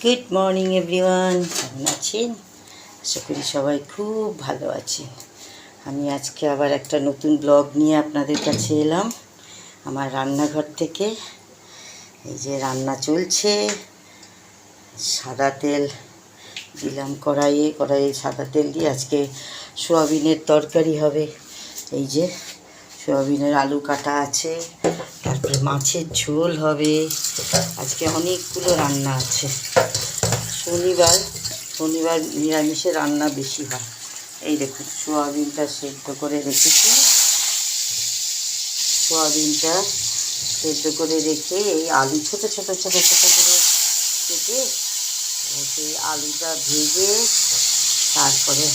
Good morning everyone, কেমন আছেন? আশা করি সবাই খুব ভালো আছেন। আমি আজকে আবার একটা নতুন ব্লগ নিয়ে আপনাদের কাছে এলাম আমার রান্নাঘর থেকে। এই যে রান্না চলছে, সাদা তেল দিলাম কড়াইয়ে সাদা তেল দিয়ে আজকে সোয়াবিনের তরকারি হবে। এই যে সোয়াবিনের আলু কাটা আছে, তারপরে মাছের ঝোল হবে। আজকে অনেকগুলো রান্না আছে। শনিবার নিরামিষে রান্না বেশি হয়। এই দেখুন সোয়াবিনটা সেদ্ধ করে রেখেছি। সোয়াবিনটা সেদ্ধ করে রেখে এই আলু ছোট ছোট করে কেটে সেই আলুটা ভেজে তারপরে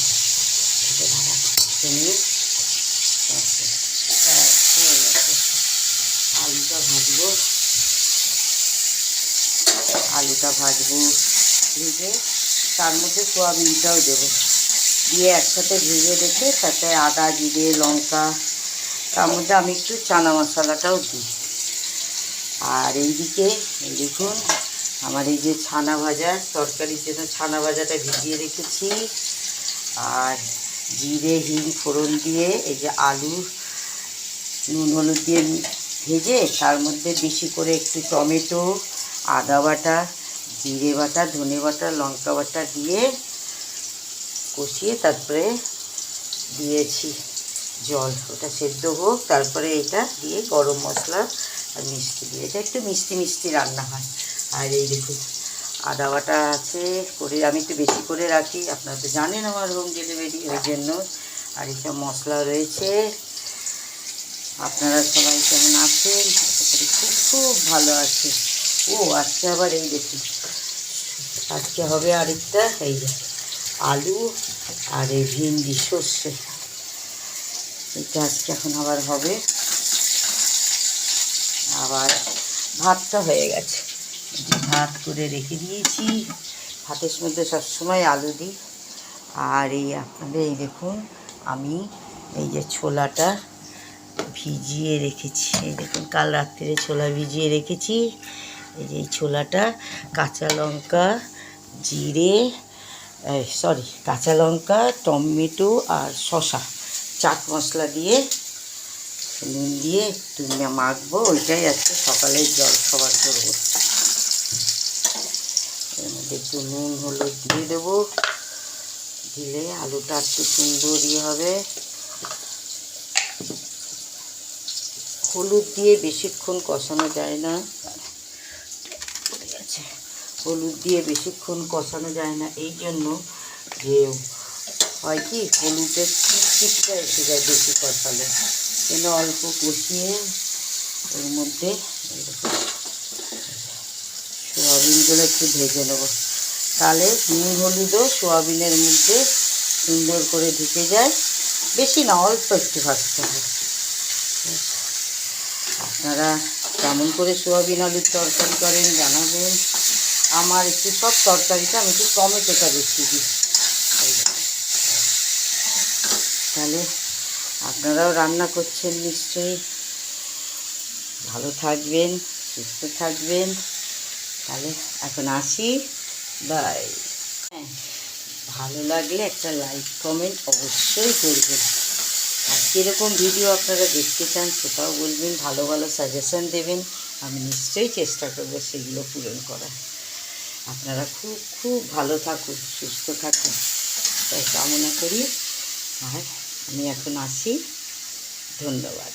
আলুটা ভাজবো ভেজে তার মধ্যে সোয়াবিনটাও দেবো, দিয়ে একসাথে ভেজে রেখে তাতে আদা জিরে লঙ্কা, তার মধ্যে আমি একটু চানা মশলাটাও দিই। আর এইদিকে এই দেখুন আমার এই যে ছানা ভাজা, তরকারির জন্য ছানা ভাজাটা ভিজিয়ে রেখেছি। আর জিরে হিং ফোড়ন দিয়ে এই যে আলু নুন হলুদ দিয়ে ভেজে তার মধ্যে বেশি করে একটু টমেটো, আদা বাটা, জিরে বাটা, ধনে বাটা, লঙ্কা বাটা দিয়ে কষিয়ে তারপরে দিয়েছি জল, ওটা সেদ্ধ হোক। তারপরে এটা দিয়ে গরম মশলা আর মিষ্টি দিয়ে এটা একটু মিষ্টি মিষ্টি রান্না হয়। আর এই দেখুন আদা বাটা আছে করে, আমি একটু বেশি করে রাখি, আপনারা তো জানেন আমার হোম ডেলিভারি, ওই জন্য। আর এইসব মশলা রয়েছে। আপনারা সবাই কেমন আছেন? আশা করি খুব খুব ভালো আছে। ও আজকে আবার এই দেখুন আজকে হবে আরেকটা, এই যে আলু আর এই ভিন্ডি সর্ষে, এটা আজকে এখন আবার হবে। আবার ভাতটা হয়ে গেছে, ভাত করে রেখে দিয়েছি। ভাতের মধ্যে সবসময় আলু দিই। আর এই আপনাদের এই দেখুন আমি এই যে ছোলাটা ভিজিয়ে রেখেছি, এই দেখুন কাল রাত্রে ছোলা ভিজিয়ে রেখেছি। এই যে এই ছোলাটা কাঁচা লঙ্কা জিরে কাঁচা লঙ্কা টমেটো আর শসা চাট মশলা দিয়ে নুন দিয়ে একটু মাখবো, ওইটাই আজকে সকালের জল খাবার করবো। এর মধ্যে একটু নুন হলুদ দিয়ে দেবো, দিলে আলুটা একটু সুন্দর হবে। হলুদ দিয়ে বেশিক্ষণ কষানো যায় না, ঠিক আছে, হলুদ দিয়ে বেশিক্ষণ কষানো যায় না, এই জন্য যে হয় কি হলুদের চিটচিটটা এসে যায় বেশি কষালে। কিন্তু অল্প কষিয়ে ওর মধ্যে সোয়াবিনগুলো একটু ভেজে নেবো, তাহলে নুন হলুদও সোয়াবিনের মধ্যে সুন্দর করে ঢুকে যায়। বেশি না, অল্প একটু ভাজতে হবে। আপনারা কেমন করে সোয়াবিন আলুর তরকারি করেন জানাবেন। আমার একটু সব তরকারিটা আমি একটু টমেটোটা বেশি দিই। তাহলে আপনারাও রান্না করছেন নিশ্চয়ই। ভালো থাকবেন, সুস্থ থাকবেন। তাহলে এখন আসি, বাই। হ্যাঁ, ভালো লাগলে একটা লাইক কমেন্ট অবশ্যই করবেন। আর কীরকম ভিডিও আপনারা দেখতে চান সেটাও বলবেন, ভালো ভালো সাজেশান দেবেন, আমি নিশ্চয়ই চেষ্টা করবো সেগুলো পূরণ করার। আপনারা খুব খুব ভালো থাকুন, সুস্থ থাকুন, তাই কামনা করি। আর আমি এখন আসি, ধন্যবাদ।